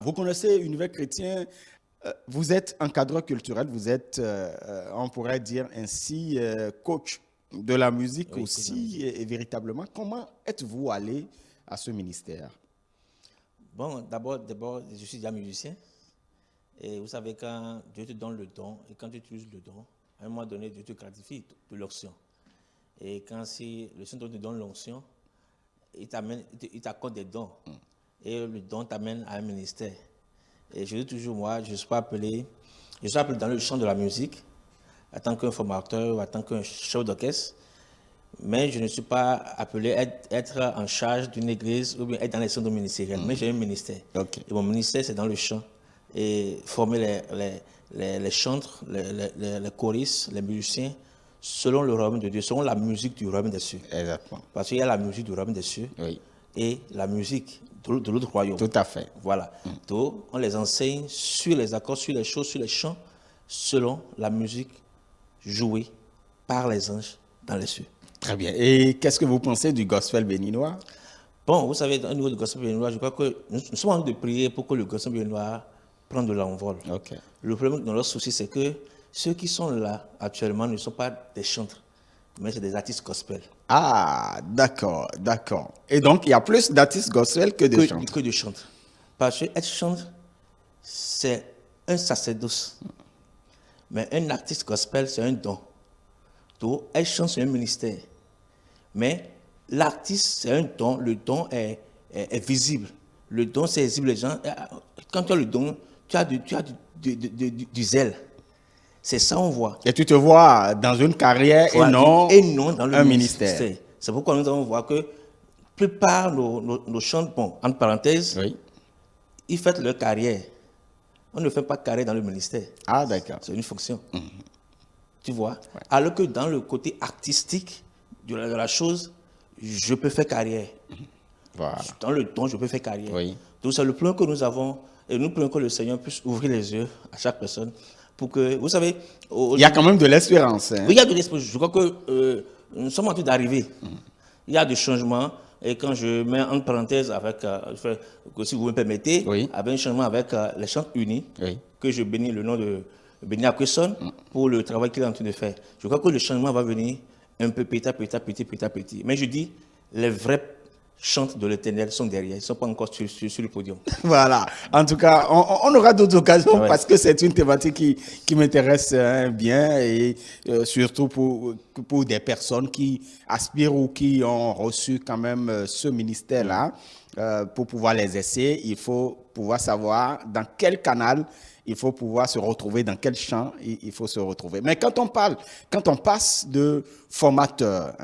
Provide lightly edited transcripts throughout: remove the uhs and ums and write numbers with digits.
Vous connaissez Univers chrétien, vous êtes encadreur culturel, vous êtes, on pourrait dire ainsi, coach de la musique Oui, coach de la aussi, musique. et véritablement. Comment êtes-vous allé à ce ministère? Bon, d'abord, je suis déjà musicien. Et vous savez, quand Dieu te donne le don, et quand tu utilises le don, à un moment donné, Dieu te gratifie de l'onction. Et quand si le Saint-Esprit te donne l'onction, il t'accorde des dons. Et le don t'amène à un ministère. Et je dis toujours, moi, je suis appelé dans le champ de la musique, en tant qu'un formateur, en tant qu'un chef d'orchestre, mais je ne suis pas appelé à être en charge d'une église ou bien être dans les centres ministériels. Mais j'ai un ministère. Ok. Et mon ministère, c'est dans le chant. Et former les chantres, les choristes, les musiciens, selon le royaume de Dieu, selon la musique du royaume des cieux. Exactement. Parce qu'il y a la musique du royaume des cieux Oui, et la musique de l'autre royaume. tout à fait. Voilà. Donc, on les enseigne sur les accords, sur les choses, sur les chants, selon la musique jouée par les anges dans les cieux. Très bien. Et qu'est-ce que vous pensez du gospel béninois? Bon, vous savez, au niveau du gospel béninois, je crois que nous sommes en train de prier pour que le gospel béninois prenne de l'envol. Ok. Le problème dans leur souci, c'est que ceux qui sont là actuellement ne sont pas des chantres, mais c'est des artistes gospel. Ah, d'accord, d'accord. Et donc, il y a plus d'artistes gospel que de chanteurs. Que de chantres. Parce que être chantre, c'est un sacerdoce. Mais un artiste gospel, c'est un don. Donc, être chantre, c'est un ministère. Mais l'artiste, c'est un don. Le don est visible. Le don, c'est visible. Les gens, quand tu as le don, tu as du zèle. C'est ça on voit. Et tu te vois dans une carrière Voilà. et Et non non dans le un ministère. C'est pourquoi nous allons voir que la plupart de nos chantres, bon, entre parenthèses, Oui. ils font leur carrière. On ne fait pas de carrière dans le ministère. Ah, d'accord. C'est une fonction. Tu vois? Alors que dans le côté artistique de la chose, je peux faire carrière. Voilà. Dans le don, je peux faire carrière. Oui. Donc c'est le plan que nous avons. Et nous prions que le Seigneur puisse ouvrir les yeux à chaque personne pour que, vous savez, Il y a quand même de l'espérance. Hein? oui, il y a de l'espoir. Je crois que nous sommes en train d'arriver. Il y a des changements. Et quand je mets en parenthèse avec, si vous me permettez, Oui. avec un changement avec les chantres unis, Oui. que je bénis le nom de Béni Akweson pour le travail qu'il est en train de faire. Je crois que le changement va venir un peu petit à petit. Mais je dis, les vrais chantres de l'Éternel sont derrière. Ils ne sont pas encore sur le podium. Voilà. En tout cas, on aura d'autres occasions Ouais. parce que c'est une thématique qui m'intéresse bien et surtout pour des personnes qui aspirent ou qui ont reçu quand même ce ministère-là. Pour pouvoir les essayer, il faut pouvoir savoir dans quel canal il faut pouvoir se retrouver, dans quel champ il faut se retrouver. Mais quand on passe de formateur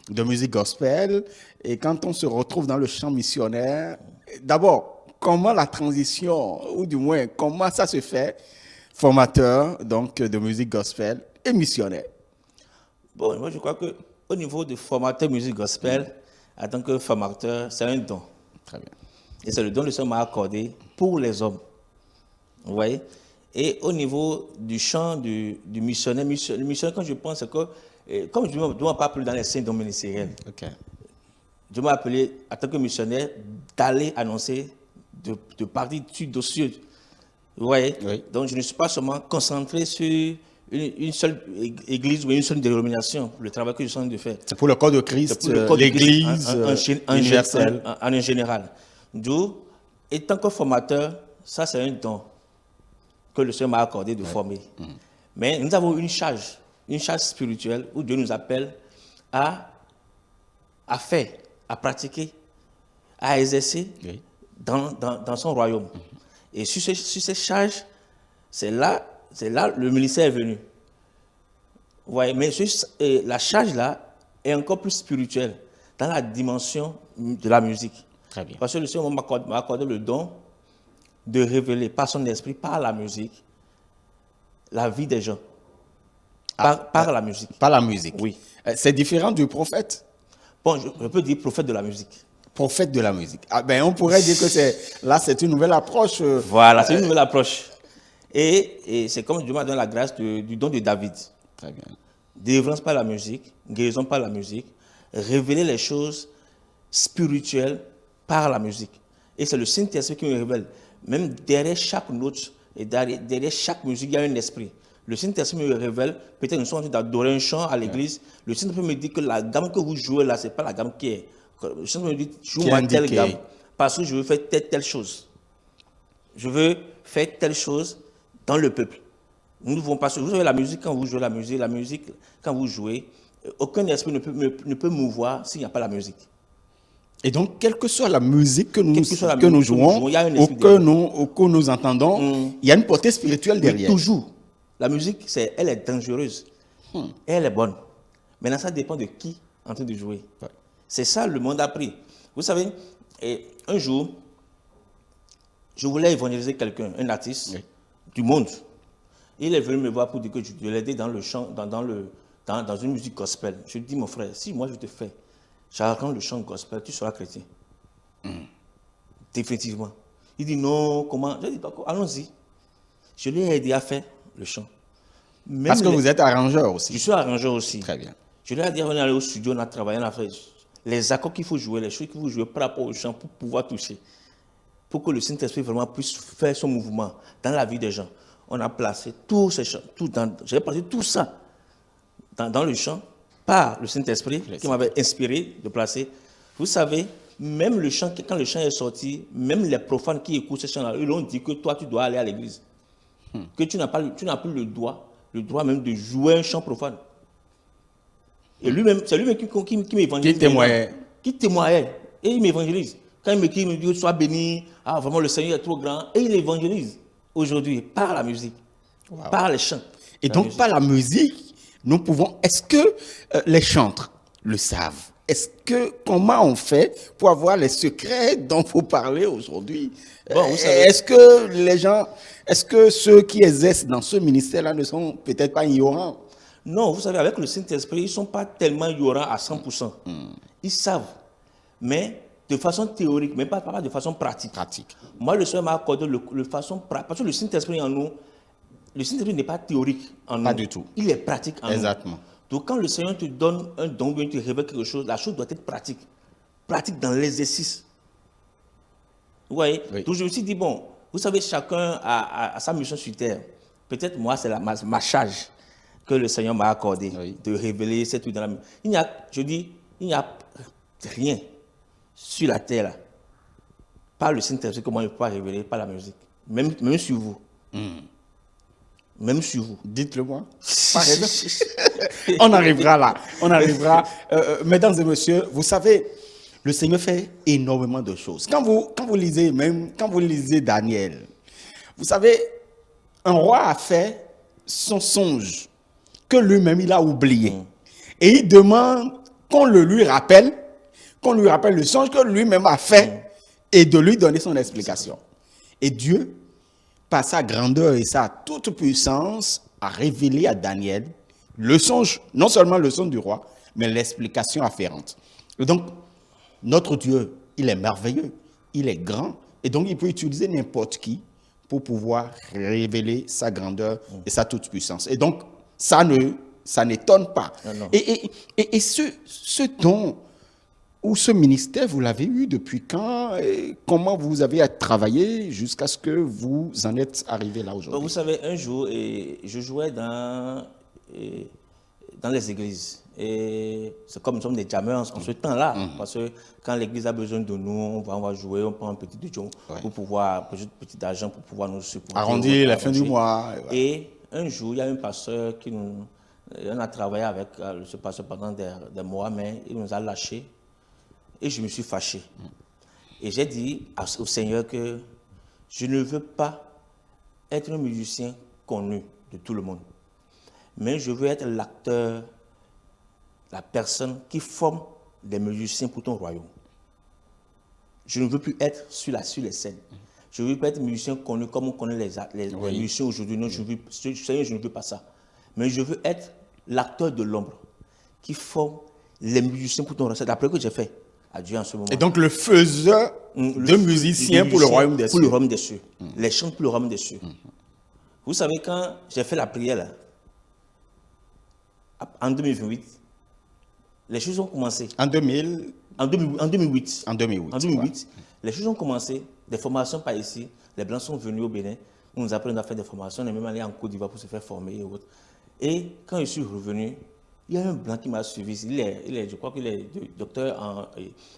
de musique gospel et quand on se retrouve dans le champ missionnaire, d'abord, comment la transition, ou du moins, comment ça se fait, formateur donc de musique gospel et missionnaire? Bon, moi je crois qu'au niveau de formateur musique gospel, en tant que formateur, c'est un don. Très bien. Et c'est le don que le Seigneur m'a accordé pour les hommes. Vous voyez? Et au niveau du chant du missionnaire, le missionnaire, quand je pense, c'est que, comme je ne dois pas appeler dans les signes dons ministériels, Ok. je m'ai appelé, en tant que missionnaire, d'aller annoncer, de partir du dossier. Vous voyez? Oui. Donc, je ne suis pas seulement concentré sur une seule église ou une seule dénomination, le travail que je suis en train de faire. C'est pour le corps de C'est Christ, pour le corps de l'église Christ universelle. en général. D'où, étant que formateur, ça c'est un don que le Seigneur m'a accordé de former. Mais nous avons une charge spirituelle où Dieu nous appelle à faire, à pratiquer, à exercer Oui. dans son royaume. Et sur ces charges, c'est là le ministère est venu. Vous voyez, mais la charge là est encore plus spirituelle dans la dimension de la musique. Très bien. Parce que le Seigneur m'a accordé le don de révéler par son esprit, par la musique, la vie des gens. Par la musique. Par la musique. Oui. C'est différent du prophète. Bon, je peux dire prophète de la musique. Prophète de la musique. Ah ben, on pourrait dire que c'est une nouvelle approche. Voilà, c'est une nouvelle approche. Et c'est comme Dieu m'a donné la grâce du don de David. Très bien. Délivrance par la musique, guérison par la musique, révéler les choses spirituelles par la musique. Et c'est le Saint-Esprit qui me révèle. Même derrière chaque note et derrière chaque musique, il y a un esprit. Le Saint-Esprit me révèle, peut-être nous sommes en train d'adorer un chant à l'église. Le Saint-Esprit me dit que la gamme que vous jouez là, ce n'est pas la gamme qui est. Le Saint-Esprit me dit, joue-moi telle gamme, parce que je veux faire telle chose. Je veux faire telle chose dans le peuple. Nous ne pouvons pas. Vous savez, la musique, quand vous jouez la musique, quand vous jouez, aucun esprit ne peut mouvoir s'il n'y a pas la musique. Et donc, quelle que soit la musique que nous jouons, ou que nous entendons, il y a une portée spirituelle derrière. Oui, toujours. La musique, elle est dangereuse. Et elle est bonne. Maintenant, ça dépend de qui est en train de jouer. Ouais. C'est ça, le monde a pris. Vous savez, un jour, je voulais évangéliser quelqu'un, un artiste du monde. Il est venu me voir pour dire que je l'aidais dans le chant, dans une musique gospel. Je lui dis, mon frère, si moi je te fais, j'apprends le chant gospel, tu seras chrétien. Définitivement. Il dit non, comment? Je dis d'accord, allons-y. Je lui ai aidé à faire le chant. Même parce que vous êtes arrangeur aussi. Je suis arrangeur aussi. Très bien. Je lui ai dit, on est allé au studio, on a travaillé, on a fait les accords qu'il faut jouer, les choses qu'il faut jouer par rapport au chant pour pouvoir toucher. Pour que le Saint-Esprit vraiment puisse faire son mouvement dans la vie des gens. On a placé tous ces chants, j'ai placé tout ça dans le chant par le Saint-Esprit qui m'avait inspiré de placer. Vous savez, même le chant, quand le chant est sorti, même les profanes qui écoutent ce chant-là, ils ont dit que toi, tu dois aller à l'église. Que tu n'as plus le droit même de jouer un chant profane. Et lui-même, c'est lui-même qui m'évangélise. Qui témoignait. Et il m'évangélise. Quand il me dit, sois béni, ah, vraiment le Seigneur est trop grand. Et il évangélise aujourd'hui par la musique, par les chants. Et donc, par la musique, nous pouvons. Est-ce que les chantres le savent? Comment on fait pour avoir les secrets dont vous parlez aujourd'hui? Bon, est-ce que ceux qui exercent dans ce ministère-là ne sont peut-être pas ignorants? Non, vous savez, avec le Saint-Esprit, ils ne sont pas tellement ignorants à 100%. Ils savent, mais de façon théorique, mais pas de façon pratique. Moi, le Seigneur m'a accordé de façon pratique, parce que le Saint-Esprit en nous, le Saint-Esprit n'est pas théorique en nous. Pas du tout. Il est pratique en nous. Exactement. Donc, quand le Seigneur te donne un don, il te révèle quelque chose, la chose doit être pratique. Pratique dans l'exercice. Vous voyez? Oui. Donc, je me suis dit, bon, vous savez, chacun a sa mission sur terre. Peut-être moi, c'est ma charge que le Seigneur m'a accordée de révéler cette truc dans la musique. Il n'y a rien sur la terre, là, par le Saint-Esprit, comment il peut pas révéler par la musique. Même sur vous. Même sur vous. Dites-le moi. On arrivera là. On arrivera. Mesdames et messieurs, vous savez, le Seigneur fait énormément de choses. Quand vous lisez Daniel, vous savez, un roi a fait son songe que lui-même il a oublié. Et il demande qu'on lui rappelle le songe que lui-même a fait et de lui donner son explication. Et Dieu, par sa grandeur et sa toute puissance, a révélé à Daniel le songe, non seulement le songe du roi, mais l'explication afférente. Et donc, notre Dieu, il est merveilleux, il est grand, et donc il peut utiliser n'importe qui pour pouvoir révéler sa grandeur et sa toute puissance. Et donc, ça n'étonne pas. Non. Et ce don ou ce ministère, vous l'avez eu depuis quand? Et comment vous avez travaillé jusqu'à ce que vous en êtes arrivé là aujourd'hui? Vous savez, un jour, je jouais dans les églises. Et c'est comme nous sommes des jammers en ce temps-là. Parce que quand l'église a besoin de nous, on va jouer, on prend un petit budget pour pouvoir, petit argent pour pouvoir nous supporter. Arrondir la fin du mois. Et un jour, il y a un pasteur on a travaillé avec ce pasteur pendant des mois, mais il nous a lâchés. Et je me suis fâché. Et j'ai dit au Seigneur que je ne veux pas être un musicien connu de tout le monde. Mais je veux être l'acteur, la personne qui forme des musiciens pour ton royaume. Je ne veux plus être sur les scènes. Je ne veux pas être musicien connu comme on connaît les musiciens aujourd'hui. Non, Seigneur, je ne veux pas ça. Mais je veux être l'acteur de l'ombre qui forme les musiciens pour ton royaume. C'est d'après que j'ai fait à Dieu en ce moment. Et donc le faiseur de musiciens pour le royaume des cieux. Pour le royaume des cieux. Les chants pour le royaume des cieux. Vous savez, quand j'ai fait la prière, là, en 2028, les choses ont commencé. En 2000 En 2008. En 2008. En 2008, les choses ont commencé, des formations par ici. Les Blancs sont venus au Bénin, on nous apprend à faire des formations, on est même allé en Côte d'Ivoire pour se faire former et autres. Et quand je suis revenu, il y a un Blanc qui m'a suivi. Je crois qu'il est docteur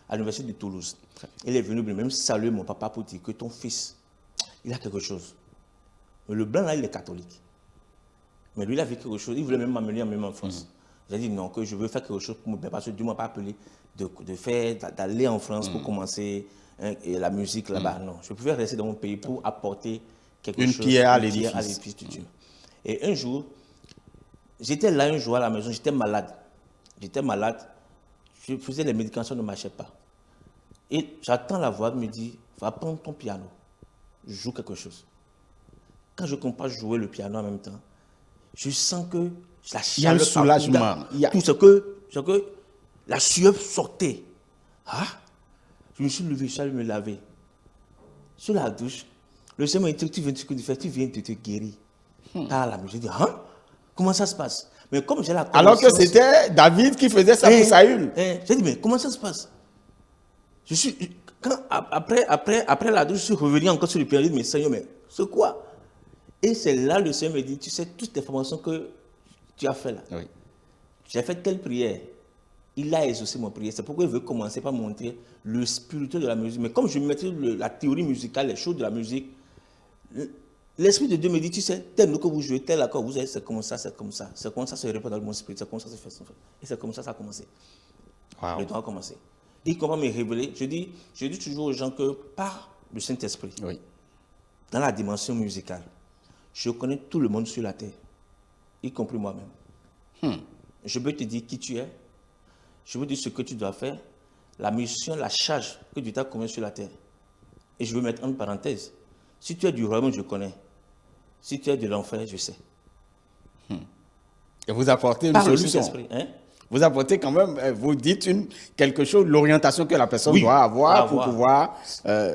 à l'université de Toulouse. Il est venu même saluer mon papa pour dire que ton fils, il a quelque chose. Mais le Blanc là, il est catholique. Mais lui, il a vu quelque chose. Il voulait même m'amener en France. J'ai dit non, que je veux faire quelque chose pour me permettre, parce que Dieu ne m'a pas appelé d'aller en France pour commencer la musique là-bas. Non, je pouvais rester dans mon pays pour apporter quelque chose. Une pierre à l'édifice de Dieu. Et un jour, j'étais là un jour à la maison, j'étais malade. Je faisais les médications, ne marchaient pas. Et j'attends la voix qui me dit, va prendre ton piano, joue quelque chose. Quand je ne comprends pas jouer le piano en même temps, je sens que la chaleur, il y a un soulagement. Tout ce que la sueur sortait. Ah, je me suis levé, je suis allé me laver. Sur la douche, le Seigneur m'a dit, tu viens de te guérir. Par la musique. J'ai dit, hein? Comment ça se passe? Mais comme j'ai la connaissance, alors que c'était David qui faisait ça pour Saül. J'ai dit, mais comment ça se passe? Après la douche, je suis revenu encore sur le piano. J'ai dit, mais Seigneur, mais c'est quoi? Et c'est là le Seigneur me dit, tu sais, toutes les formations que tu as fait là. Oui. J'ai fait telle prière. Il a exaucé mon prière. C'est pourquoi il veut commencer par montrer le spirituel de la musique. Mais comme je maîtrise la théorie musicale, les choses de la musique, l'Esprit de Dieu me dit, tu sais, tel note que vous jouez, tel accord, vous avez, c'est comme ça, c'est comme ça. C'est comme ça se répète dans le monde spirituel, c'est comme ça se fait. Et c'est comme ça ça a commencé. Wow. Le temps a commencé. Il commence à me révéler. Je dis toujours aux gens que par le Saint-Esprit, dans la dimension musicale, je connais tout le monde sur la terre, y compris moi-même. Je peux te dire qui tu es, je veux dire ce que tu dois faire, la mission, la charge que Dieu t'a confiée sur la terre. Et je veux mettre en parenthèse, si tu es du royaume, je connais. Si tu es de l'enfer, je sais. Et vous apportez une solution. Vous apportez quand même, vous dites quelque chose, l'orientation que la personne doit avoir pour pouvoir,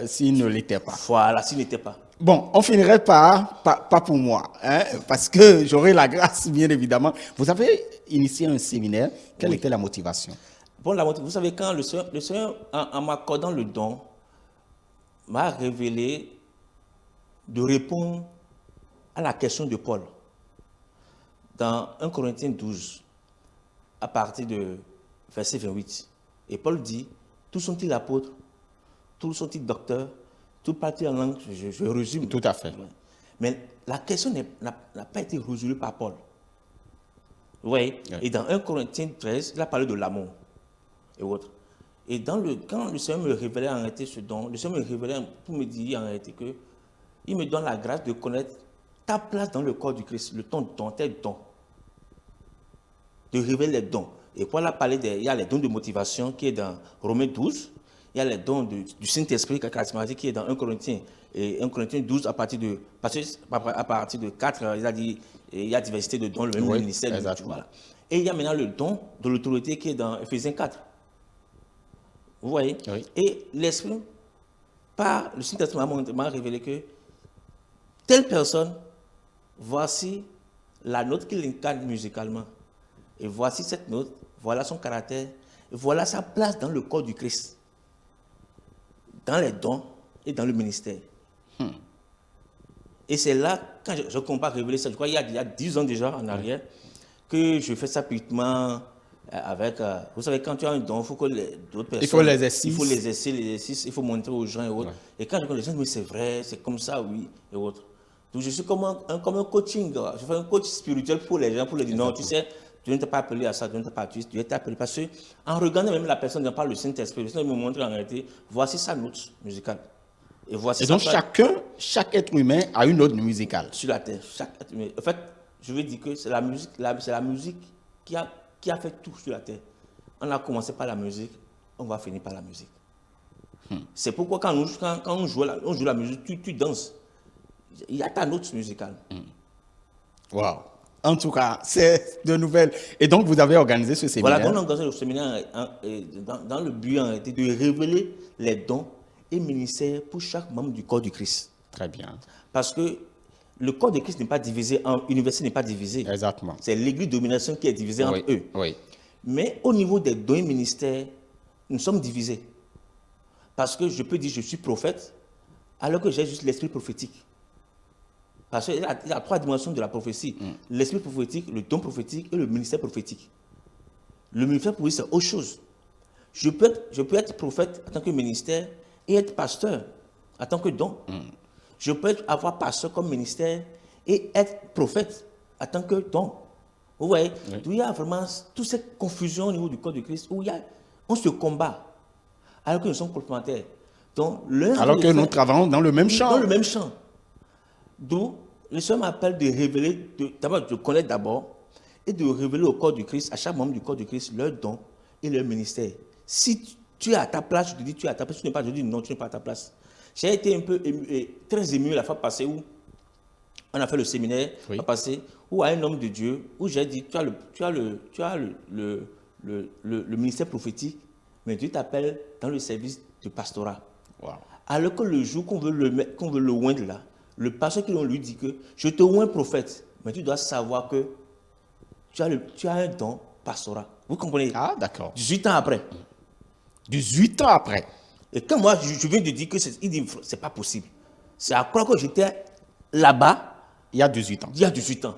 s'il ne l'était pas. Voilà, s'il n'était pas. Bon, on finirait pas pour moi, hein, parce que j'aurai la grâce, bien évidemment. Vous avez initié un séminaire. Quelle était la motivation? Bon, vous savez, quand le Seigneur, en m'accordant le don, m'a révélé de répondre à la question de Paul. Dans 1 Corinthiens 12, à partir de verset 28. Et Paul dit, tous sont-ils apôtres, tous sont-ils docteurs, tous parlent en langue, je résume. Tout à fait. Mais la question n'a pas été résolue par Paul. Vous voyez? Et dans 1 Corinthiens 13, il a parlé de l'amour et autres. Et quand le Seigneur me révélait en réalité ce don, le Seigneur me révélait pour me dire en réalité que il me donne la grâce de connaître ta place dans le corps du Christ, ton don, tes dons. De révéler les dons. Et Paul a parlé il y a les dons de motivation qui est dans Romains 12, il y a les dons du Saint-Esprit charismatique qui est dans 1 Corinthiens. Et 1 Corinthiens 12, à partir de 4, il a dit il y a diversité de dons, le même ministère. Voilà. Et il y a maintenant le don de l'autorité qui est dans Ephésiens 4. Vous voyez? Et l'Esprit, par le Saint-Esprit, m'a révélé que telle personne, voici la note qu'il incarne musicalement. Et voici cette note, voilà son caractère, et voilà sa place dans le corps du Christ, dans les dons et dans le ministère. Et c'est là, quand je compare révéler ça, je crois il y a 10 ans déjà en arrière, que je fais ça publiquement avec, vous savez, quand tu as un don, il faut que d'autres personnes... Il faut l'exercice. Il faut l'exercice, il faut montrer aux gens et autres. Et quand je connais les gens, mais c'est vrai, c'est comme ça, oui, et autres. Donc je suis comme un coaching, je fais un coach spirituel pour les gens, pour les dire, non, tu sais, Dieu ne t'a pas appelé à ça, Dieu ne t'a pas appelé, Dieu t'a appelé parce qu'en regardant même la personne par le Saint-Esprit, le Seigneur me montre en réalité, voici sa note musicale. Et donc chaque être humain a une note musicale. Sur la terre, chaque être humain. En fait, je veux dire que c'est la musique qui a fait tout sur la terre. On a commencé par la musique, on va finir par la musique. C'est pourquoi quand on joue la musique, tu danses. Il y a ta note musicale. Wow. En tout cas, c'est de nouvelles. Et donc, vous avez organisé ce séminaire. Voilà, on a organisé le séminaire dans le but en réalité de révéler les dons et ministères pour chaque membre du corps du Christ. Très bien. Parce que le corps de Christ n'est pas divisé, l'université n'est pas divisée. Exactement. C'est l'église domination qui est divisée entre eux. Oui. Mais au niveau des dons et ministères, nous sommes divisés. Parce que je peux dire je suis prophète, alors que j'ai juste l'esprit prophétique. Parce qu'il y a 3 dimensions de la prophétie. L'esprit prophétique, le don prophétique et le ministère prophétique. Le ministère prophétique, c'est autre chose. Je peux être prophète en tant que ministère et être pasteur en tant que don. Je peux avoir pasteur comme ministère et être prophète en tant que don. Vous voyez, il y a vraiment toute cette confusion au niveau du corps de Christ où on se combat alors que nous sommes complémentaires. Donc, alors que nous travaillons dans le même champ. Dans le même champ. D'où le Seigneur m'appelle de révéler, d'abord de connaître d'abord et de révéler au corps du Christ, à chaque membre du corps du Christ, leur don et leur ministère. Si tu es à ta place, je te dis tu es à ta place, tu n'es pas, je te dis non, tu n'es pas à ta place. J'ai été un peu très ému la fois passée où on a fait le séminaire, passé, où à un homme de Dieu, où j'ai dit tu as le ministère prophétique, mais Dieu t'appelle dans le service de pastorat. Wow. Alors que le jour qu'on veut le oindre là, le pasteur qui lui dit que je te oins prophète, mais tu dois savoir que tu as un don pastorat. Vous comprenez? Ah, d'accord. 18 ans après. 18 ans après. Et quand moi, je viens de dire que c'est pas possible. C'est à croire que j'étais là-bas. Il y a 18 ans. Il y a 18 ans.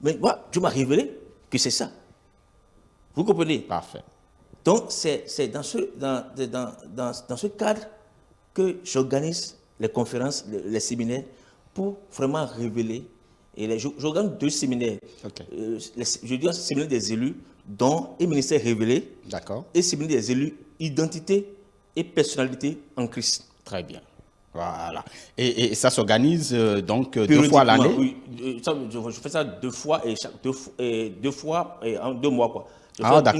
Mais moi, Dieu m'a révélé que c'est ça. Vous comprenez? Parfait. Donc, c'est dans ce cadre que j'organise les conférences, les séminaires, pour vraiment révéler. Et j'organise 2 séminaires. Okay. Je dis un séminaire des élus, dont et ministère révélé. D'accord. Et séminaire des élus, identité et personnalité en Christ. Très bien. Voilà. Et ça s'organise donc 2 fois à l'année? Oui, je fais ça 2 fois deux fois en 2 mois, quoi. D'accord.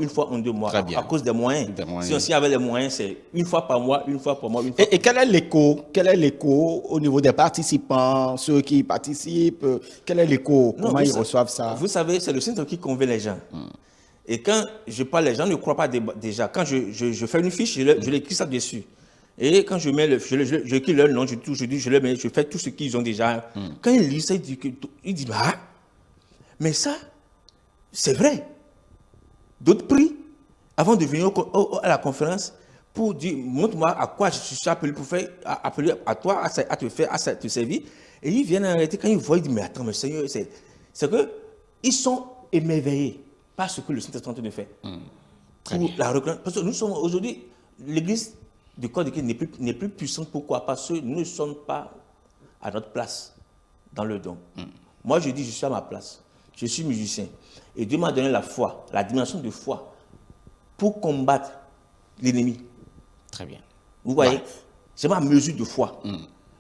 Une fois en 2 mois. Très bien. À cause des moyens. Si on avait les moyens, c'est 1 fois par mois, 1 fois par mois, 1 fois. Et quel est l'écho au niveau des participants, ceux qui participent? Quel est l'écho? Comment ils reçoivent ça? Vous savez, c'est le Saint-Esprit qui convainc les gens. Et quand je parle, les gens ne croient pas déjà. Quand je fais une fiche, je l'écris ça dessus. Et quand je mets je écris leur nom, je fais tout ce qu'ils ont déjà. Quand ils lisent ça, ils disent, mais ça, c'est vrai. D'autres prient avant de venir à la conférence pour dire, montre-moi à quoi je suis appelé pour faire, appeler à toi, à te servir. Et ils viennent arrêter quand ils voient, ils disent, mais attends, mais Seigneur, c'est que ils sont émerveillés par ce que le Saint-Esprit est en train de faire. Pour la reconnaissance. Parce que nous sommes aujourd'hui, l'Église du corps de Christ n'est plus puissante. Pourquoi? Parce que nous ne sommes pas à notre place dans le don. Moi, je dis, je suis à ma place. Je suis musicien. Et Dieu m'a donné la foi, la dimension de foi, pour combattre l'ennemi. Très bien. Vous voyez, c'est ma mesure de foi.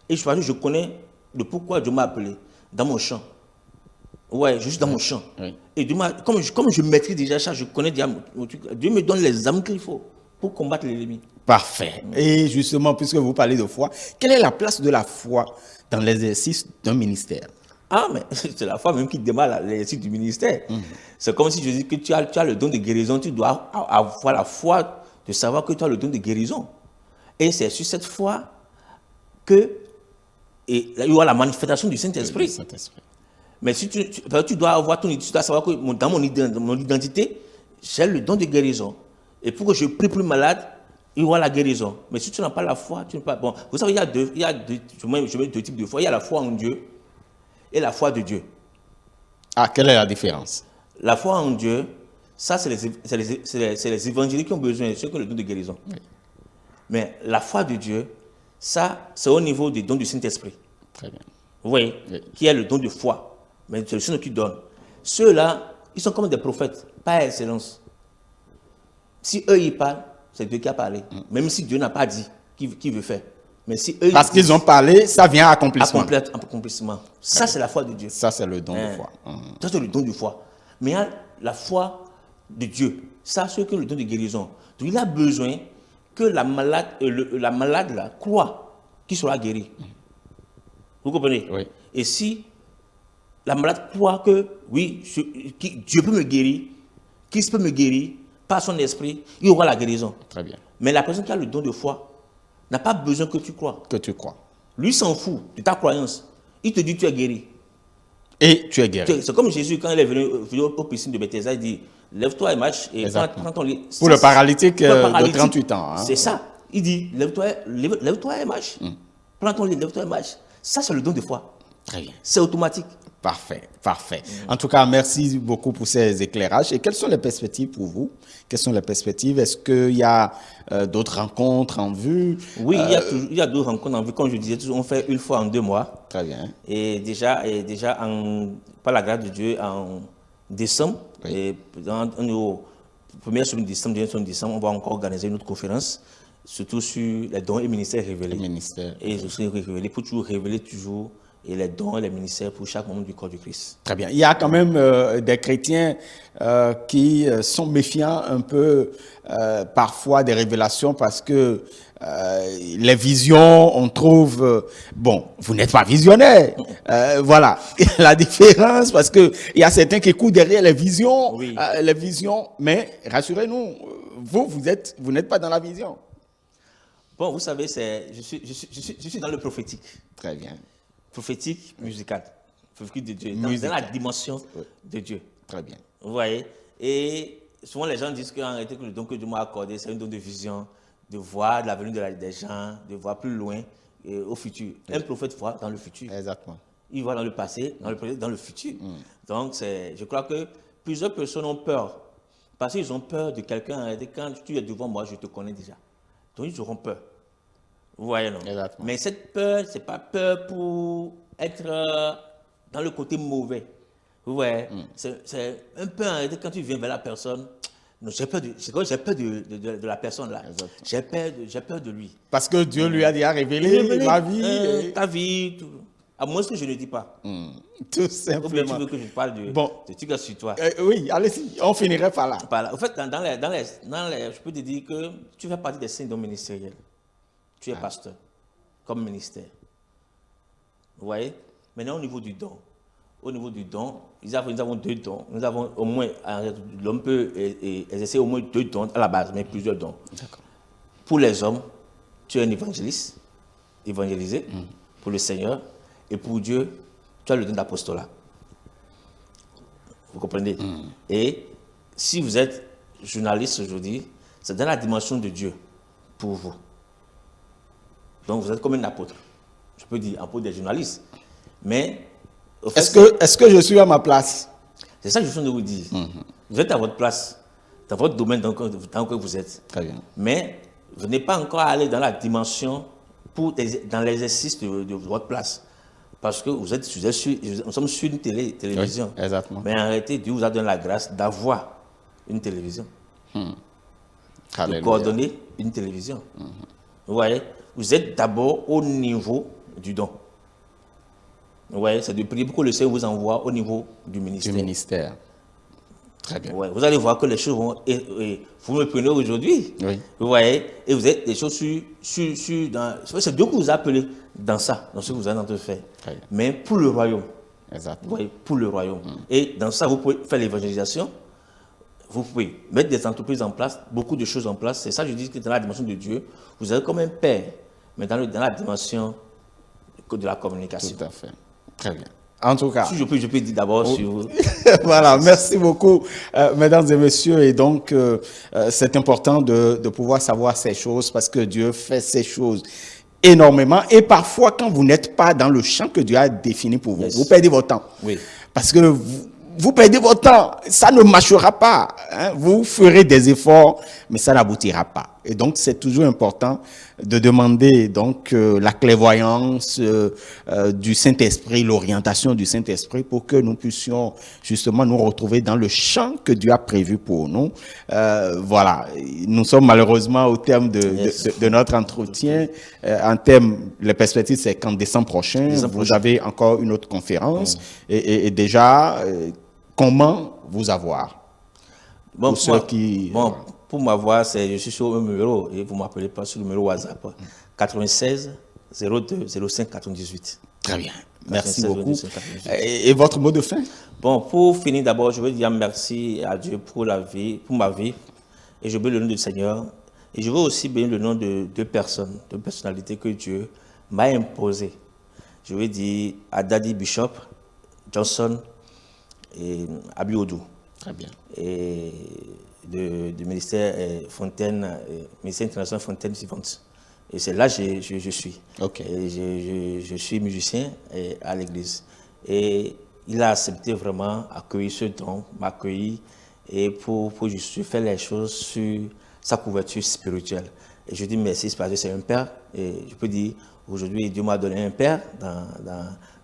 Et je connais le pourquoi Dieu m'a appelé dans mon champ. Ouais, je suis dans mon champ. Et Dieu comme je maîtrise déjà ça, je connais déjà, Dieu me donne les armes qu'il faut pour combattre l'ennemi. Parfait. Et justement, puisque vous parlez de foi, quelle est la place de la foi dans l'exercice d'un ministère? Ah, mais c'est la foi même qui démarre l'exercice du ministère. C'est comme si je dis que tu as le don de guérison, tu dois avoir la foi de savoir que tu as le don de guérison. Et c'est sur cette foi que il y aura la manifestation du Saint-Esprit. Mais si tu dois avoir tu dois savoir que dans mon identité, j'ai le don de guérison. Et pour que je prie pour le malade, il y aura la guérison. Mais si tu n'as pas la foi, tu n'as pas. Bon, vous savez, je mets 2 types de foi. Il y a la foi en Dieu et la foi de Dieu. Ah, quelle est la différence? La foi en Dieu, ça, c'est les évangéliques qui ont besoin, ceux qui ont le don de guérison. Mais la foi de Dieu, ça, c'est au niveau des dons du Saint-Esprit. Très bien. Vous voyez, qui est le don de foi. Mais c'est le Seigneur qui donne. Ceux-là, ils sont comme des prophètes, par excellence. Si eux, ils parlent, c'est Dieu qui a parlé. Même si Dieu n'a pas dit qu'il veut faire. Mais si eux, parce qu'ils ont parlé, ça vient à accomplissement. Accomplissement. Ça, c'est la foi de Dieu. Ça, c'est le don de foi. Ça, c'est le don de foi. Mais il y a la foi de Dieu. Ça, c'est que le don de guérison. Donc, il a besoin que la malade là, croit qu'il sera guéri. Vous comprenez? Oui. Et si la malade croit que, oui, Dieu peut me guérir, Christ peut me guérir, par son esprit, il y aura la guérison. Très bien. Mais la personne qui a le don de foi n'a pas besoin que tu crois. Que tu crois. Lui s'en fout de ta croyance. Il te dit tu es guéri. Et tu es guéri. C'est comme Jésus quand il est venu aux piscines de Bethesda, il dit, lève-toi et marche. Et prends ton lit. Pour le paralytique de 38 ans. C'est ça. Il dit, lève-toi et marche. Prends ton lit, lève-toi et marche. Ça, c'est le don de foi. Très bien. C'est automatique. Parfait, parfait. En tout cas, merci beaucoup pour ces éclairages. Et quelles sont les perspectives pour vous? Quelles sont les perspectives? Est-ce qu'il y a d'autres rencontres en vue? Oui, il y a d'autres rencontres en vue. Comme je disais, on fait une fois en 2 mois. Très bien. Et déjà par la grâce de Dieu, en décembre, et au premier semaine de décembre, on va encore organiser une autre conférence, surtout sur les dons et ministères révélés. Et je suis révélé pour toujours révéler toujours et les dons et les ministères pour chaque membre du corps du Christ. Très bien. Il y a quand même des chrétiens qui sont méfiants un peu parfois des révélations parce que les visions, on trouve... bon, vous n'êtes pas visionnaire. Voilà la différence parce que il y a certains qui courent derrière les visions, mais rassurez-nous, vous n'êtes pas dans la vision. Bon, vous savez, je suis dans le prophétique. Très bien. Prophétique musical, prophétique de Dieu, dans la dimension de Dieu. Très bien. Vous voyez? Et souvent les gens disent qu'en réalité, que le don que Dieu m'a accordé, c'est un don de vision, de voir l'avenir des gens, de voir plus loin et au futur. Un prophète voit dans le futur. Exactement. Il voit dans le passé, dans le présent, dans le futur. Donc, je crois que plusieurs personnes ont peur. Parce qu'ils ont peur de quelqu'un. Quand tu es devant moi, je te connais déjà. Donc, ils auront peur. Vous voyez, non? Exactement. Mais cette peur, ce n'est pas peur pour être dans le côté mauvais. Vous voyez? C'est un peu en réalité quand tu viens vers la personne. J'ai peur de la personne là. J'ai peur de lui. Parce que Dieu lui a déjà révélé ma vie. Ta vie, tout. À moins que je ne dis pas. Tout simplement. Tu veux que je parle de trucs sur toi? Oui, allez-y, on finirait par là. En fait, je peux te dire que tu fais partie des signes dons ministériels. Tu es pasteur, comme ministère. Vous voyez? Maintenant, au niveau du don, nous avons 2 dons. Nous avons au moins, l'homme peut exercer au moins 2 dons à la base, mais plusieurs dons. Pour les hommes, tu es un évangéliste, évangélisé pour le Seigneur, et pour Dieu, tu as le don d'apostolat. Vous comprenez? Et si vous êtes journaliste aujourd'hui, c'est dans la dimension de Dieu pour vous. Donc vous êtes comme un apôtre. Je peux dire apôtre des journalistes. Mais est-ce que je suis à ma place? C'est ça que je suis en train de vous dire. Vous êtes à votre place, dans votre domaine dans lequel vous êtes. Très bien. Mais vous n'êtes pas encore allé dans la dimension, dans l'exercice de votre place. Parce que nous sommes sur une télévision. Oui, exactement. Mais en réalité, Dieu vous a donné la grâce d'avoir une télévision. De coordonner une télévision. Vous voyez? Vous êtes d'abord au niveau du don. Vous voyez? C'est de prier pour que le Seigneur vous envoie au niveau du ministère. Très bien. Ouais, vous allez voir que les choses vont... vous me prenez aujourd'hui. Oui. Vous voyez? Et vous êtes des choses c'est Dieu qui vous a appelé dans ça, dans ce que vous êtes en train de faire. Mais pour le royaume. Exactement. Vous voyez? Pour le royaume. Et dans ça, vous pouvez faire l'évangélisation. Vous pouvez mettre des entreprises en place, beaucoup de choses en place. C'est ça que je dis que dans la dimension de Dieu, vous êtes comme un père, mais dans la dimension de la communication. Tout à fait. Très bien. En tout cas. Si je peux dire d'abord sur... Voilà, merci beaucoup, mesdames et messieurs. Et donc, c'est important de pouvoir savoir ces choses parce que Dieu fait ces choses énormément. Et parfois, quand vous n'êtes pas dans le champ que Dieu a défini pour vous, vous perdez votre temps. Oui. Parce que vous perdez votre temps, ça ne marchera pas. Hein? Vous ferez des efforts, mais ça n'aboutira pas. Et donc, c'est toujours important de demander donc la clairvoyance du Saint-Esprit, l'orientation du Saint-Esprit pour que nous puissions justement nous retrouver dans le champ que Dieu a prévu pour nous. Voilà, nous sommes malheureusement au terme de notre entretien. En termes, les perspectives, c'est qu'en décembre prochain, vous avez encore une autre conférence. Et déjà, comment vous avoir? Bon, pour m'avoir, je suis sur un numéro et vous m'appelez pas sur le numéro WhatsApp 96 02 05 98. Très bien, merci beaucoup. Et votre mot de fin? Bon, pour finir d'abord, je veux dire merci à Dieu pour ma vie, et je bénis le nom du Seigneur. Et je veux aussi bénir le nom de 2 personnalités que Dieu m'a imposées. Je veux dire à Daddy Bishop Johnson et Abiodou. Très bien. Et du ministère Fontaine, ministère international Fontaine Vivante. Et c'est là que je suis. Ok. Et je suis musicien à l'église. Et il a accepté vraiment accueillir ce don, m'accueillir et pour juste faire les choses sur sa couverture spirituelle. Et je dis merci parce que c'est un père. Et je peux dire, aujourd'hui, Dieu m'a donné un père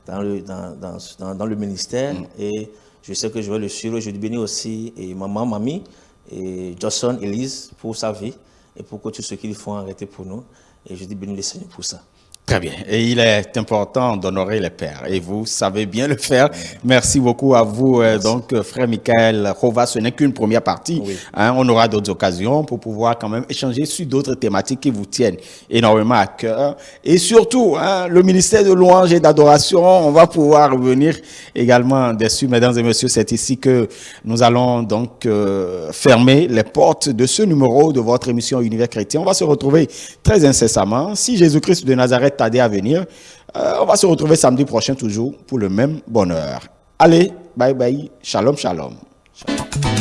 dans le ministère. Et je sais que je vais le suivre. Je bénis aussi et maman, mamie, et Johnson, Elise, pour sa vie et pour que tout ce qu'ils font arrêter pour nous. Et je dis bénis le Seigneur pour ça. Très bien. Et il est important d'honorer les pères. Et vous savez bien le faire. Merci beaucoup à vous. Donc, frère Michael Rova, ce n'est qu'une première partie. Oui. Hein, on aura d'autres occasions pour pouvoir quand même échanger sur d'autres thématiques qui vous tiennent énormément à cœur. Et surtout, hein, le ministère de louange et d'adoration, on va pouvoir revenir également dessus. Mesdames et messieurs, c'est ici que nous allons donc fermer les portes de ce numéro de votre émission Univers Chrétien. On va se retrouver très incessamment. Si Jésus-Christ de Nazareth tardait à venir, on va se retrouver samedi prochain toujours pour le même bonheur. Allez, bye bye, shalom, shalom. Shalom.